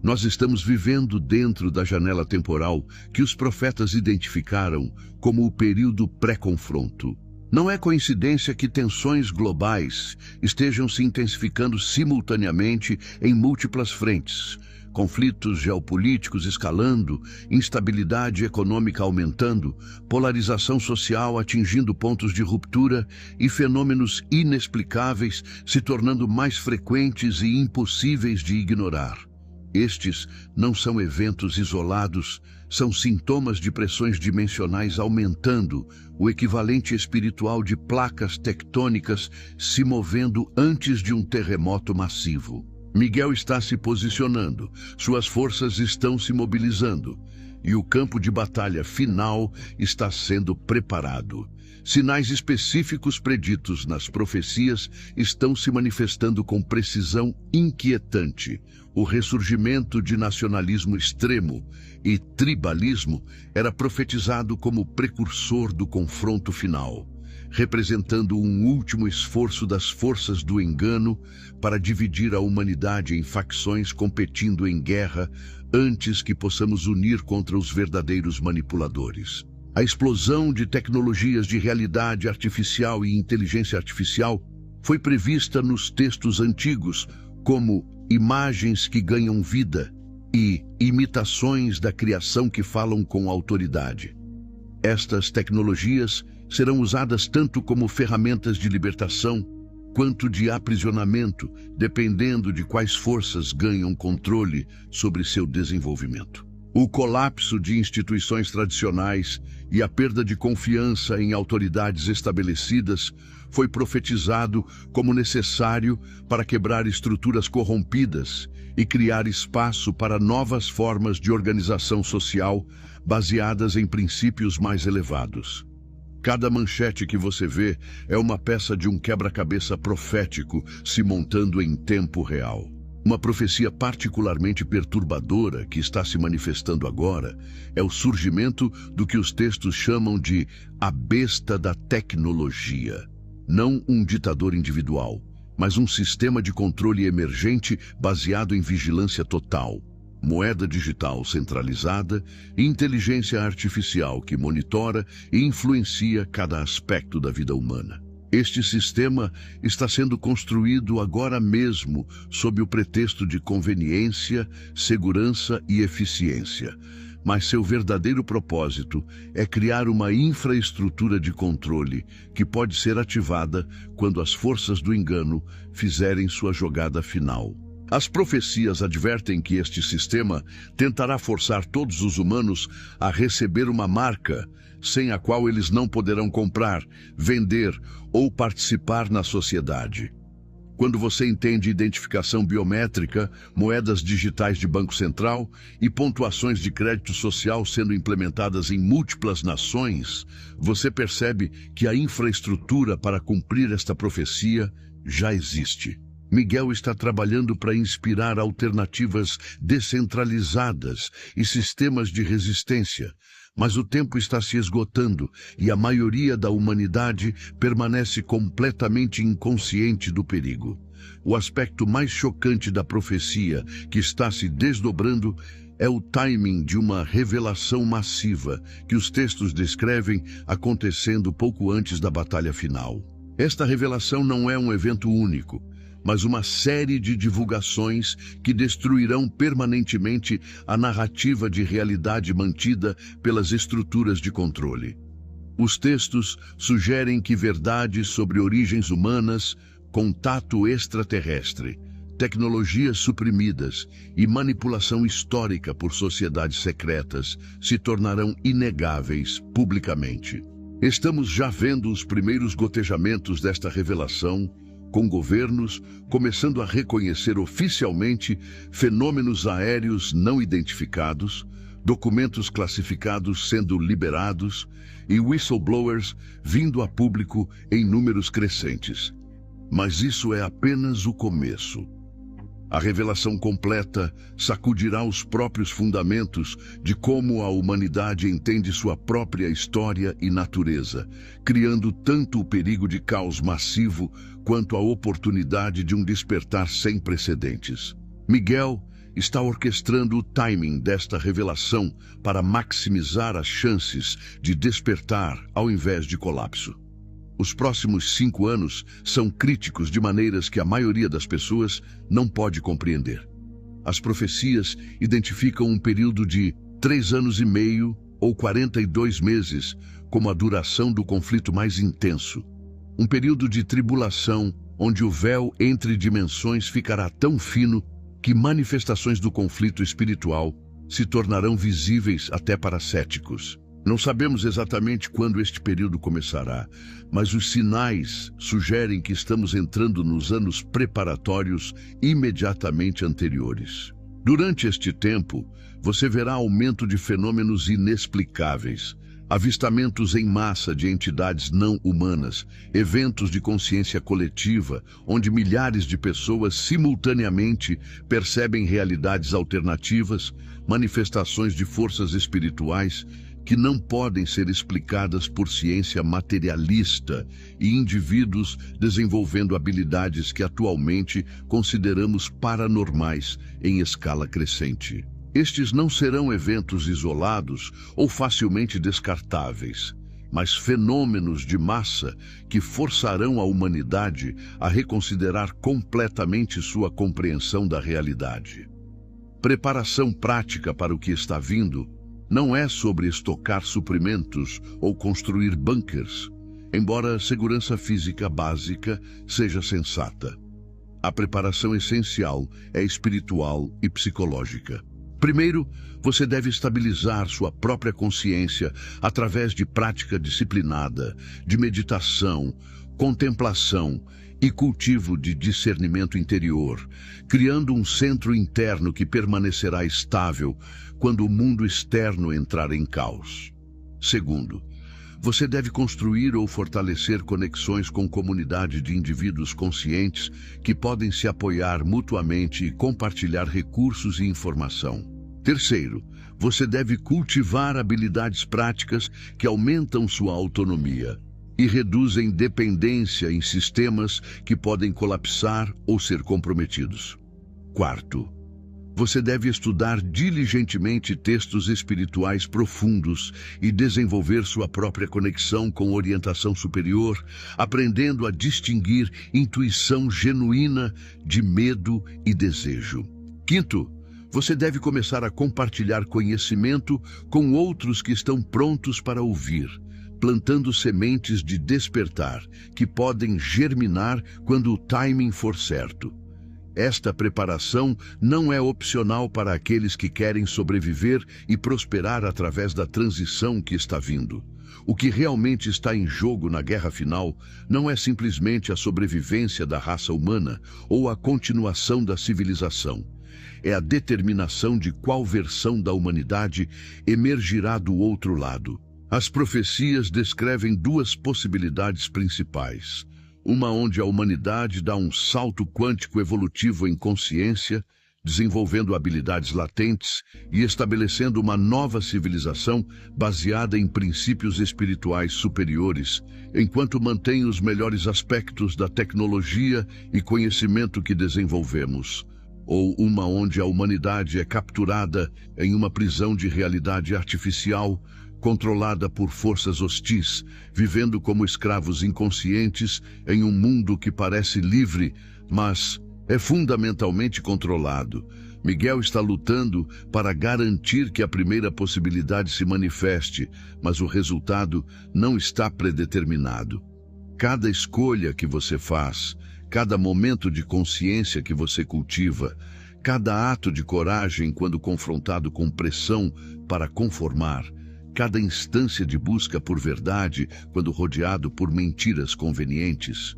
Speaker 1: Nós estamos vivendo dentro da janela temporal que os profetas identificaram como o período pré-confronto. Não é coincidência que tensões globais estejam se intensificando simultaneamente em múltiplas frentes. Conflitos geopolíticos escalando, instabilidade econômica aumentando, polarização social atingindo pontos de ruptura e fenômenos inexplicáveis se tornando mais frequentes e impossíveis de ignorar. Estes não são eventos isolados, são sintomas de pressões dimensionais aumentando, o equivalente espiritual de placas tectônicas se movendo antes de um terremoto massivo. Miguel está se posicionando, suas forças estão se mobilizando e o campo de batalha final está sendo preparado. Sinais específicos preditos nas profecias estão se manifestando com precisão inquietante. O ressurgimento de nacionalismo extremo e tribalismo era profetizado como precursor do confronto final, representando um último esforço das forças do engano para dividir a humanidade em facções competindo em guerra antes que possamos unir contra os verdadeiros manipuladores. A explosão de tecnologias de realidade artificial e inteligência artificial foi prevista nos textos antigos como imagens que ganham vida e imitações da criação que falam com autoridade. Estas tecnologias serão usadas tanto como ferramentas de libertação quanto de aprisionamento, dependendo de quais forças ganham controle sobre seu desenvolvimento. O colapso de instituições tradicionais e a perda de confiança em autoridades estabelecidas foi profetizado como necessário para quebrar estruturas corrompidas e criar espaço para novas formas de organização social baseadas em princípios mais elevados. Cada manchete que você vê é uma peça de um quebra-cabeça profético se montando em tempo real. Uma profecia particularmente perturbadora que está se manifestando agora é o surgimento do que os textos chamam de a besta da tecnologia. Não um ditador individual, mas um sistema de controle emergente baseado em vigilância total, moeda digital centralizada e inteligência artificial que monitora e influencia cada aspecto da vida humana. Este sistema está sendo construído agora mesmo sob o pretexto de conveniência, segurança e eficiência. Mas seu verdadeiro propósito é criar uma infraestrutura de controle que pode ser ativada quando as forças do engano fizerem sua jogada final. As profecias advertem que este sistema tentará forçar todos os humanos a receber uma marca sem a qual eles não poderão comprar, vender ou participar na sociedade. Quando você entende identificação biométrica, moedas digitais de Banco Central e pontuações de crédito social sendo implementadas em múltiplas nações, você percebe que a infraestrutura para cumprir esta profecia já existe. Miguel está trabalhando para inspirar alternativas descentralizadas e sistemas de resistência, mas o tempo está se esgotando e a maioria da humanidade permanece completamente inconsciente do perigo. o aspecto mais chocante da profecia que está se desdobrando é o timing de uma revelação massiva que os textos descrevem acontecendo pouco antes da batalha final. Esta revelação não é um evento único, mas uma série de divulgações que destruirão permanentemente a narrativa de realidade mantida pelas estruturas de controle. Os textos sugerem que verdades sobre origens humanas, contato extraterrestre, tecnologias suprimidas e manipulação histórica por sociedades secretas se tornarão inegáveis publicamente. Estamos já vendo os primeiros gotejamentos desta revelação, com governos começando a reconhecer oficialmente fenômenos aéreos não identificados, documentos classificados sendo liberados e whistleblowers vindo a público em números crescentes. Mas isso é apenas o começo. A revelação completa sacudirá os próprios fundamentos de como a humanidade entende sua própria história e natureza, criando tanto o perigo de caos massivo quanto a oportunidade de um despertar sem precedentes. Miguel está orquestrando o timing desta revelação para maximizar as chances de despertar ao invés de colapso. Os próximos 5 anos são críticos de maneiras que a maioria das pessoas não pode compreender. As profecias identificam um período de 3 anos e meio ou 42 meses como a duração do conflito mais intenso. Um período de tribulação onde o véu entre dimensões ficará tão fino que manifestações do conflito espiritual se tornarão visíveis até para céticos. Não sabemos exatamente quando este período começará, mas os sinais sugerem que estamos entrando nos anos preparatórios imediatamente anteriores. Durante este tempo, você verá aumento de fenômenos inexplicáveis, avistamentos em massa de entidades não humanas, eventos de consciência coletiva, onde milhares de pessoas simultaneamente percebem realidades alternativas, manifestações de forças espirituais que não podem ser explicadas por ciência materialista e indivíduos desenvolvendo habilidades que atualmente consideramos paranormais em escala crescente. Estes não serão eventos isolados ou facilmente descartáveis, mas fenômenos de massa que forçarão a humanidade a reconsiderar completamente sua compreensão da realidade. Preparação prática para o que está vindo não é sobre estocar suprimentos ou construir bunkers, embora a segurança física básica seja sensata. A preparação essencial é espiritual e psicológica. Primeiro, você deve estabilizar sua própria consciência através de prática disciplinada, de meditação, contemplação e cultivo de discernimento interior, criando um centro interno que permanecerá estável quando o mundo externo entrar em caos. Segundo, você deve construir ou fortalecer conexões com comunidade de indivíduos conscientes que podem se apoiar mutuamente e compartilhar recursos e informação. Terceiro, você deve cultivar habilidades práticas que aumentam sua autonomia e reduzem dependência em sistemas que podem colapsar ou ser comprometidos. Quarto, você deve estudar diligentemente textos espirituais profundos e desenvolver sua própria conexão com orientação superior, aprendendo a distinguir intuição genuína de medo e desejo. Quinto, você deve começar a compartilhar conhecimento com outros que estão prontos para ouvir, plantando sementes de despertar que podem germinar quando o timing for certo. Esta preparação não é opcional para aqueles que querem sobreviver e prosperar através da transição que está vindo. O que realmente está em jogo na guerra final não é simplesmente a sobrevivência da raça humana ou a continuação da civilização. É a determinação de qual versão da humanidade emergirá do outro lado. As profecias descrevem duas possibilidades principais. Uma onde a humanidade dá um salto quântico evolutivo em consciência, desenvolvendo habilidades latentes e estabelecendo uma nova civilização baseada em princípios espirituais superiores, enquanto mantém os melhores aspectos da tecnologia e conhecimento que desenvolvemos. Ou uma onde a humanidade é capturada em uma prisão de realidade artificial, controlada por forças hostis, vivendo como escravos inconscientes em um mundo que parece livre, mas é fundamentalmente controlado. Miguel está lutando para garantir que a primeira possibilidade se manifeste, mas o resultado não está predeterminado. Cada escolha que você faz, cada momento de consciência que você cultiva, cada ato de coragem quando confrontado com pressão para conformar, cada instância de busca por verdade quando rodeado por mentiras convenientes,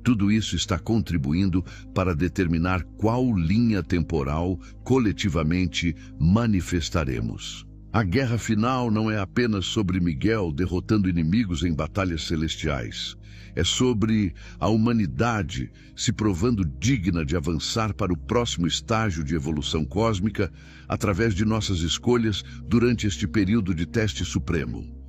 Speaker 1: tudo isso está contribuindo para determinar qual linha temporal coletivamente manifestaremos. A guerra final não é apenas sobre Miguel derrotando inimigos em batalhas celestiais. É sobre a humanidade se provando digna de avançar para o próximo estágio de evolução cósmica através de nossas escolhas durante este período de teste supremo.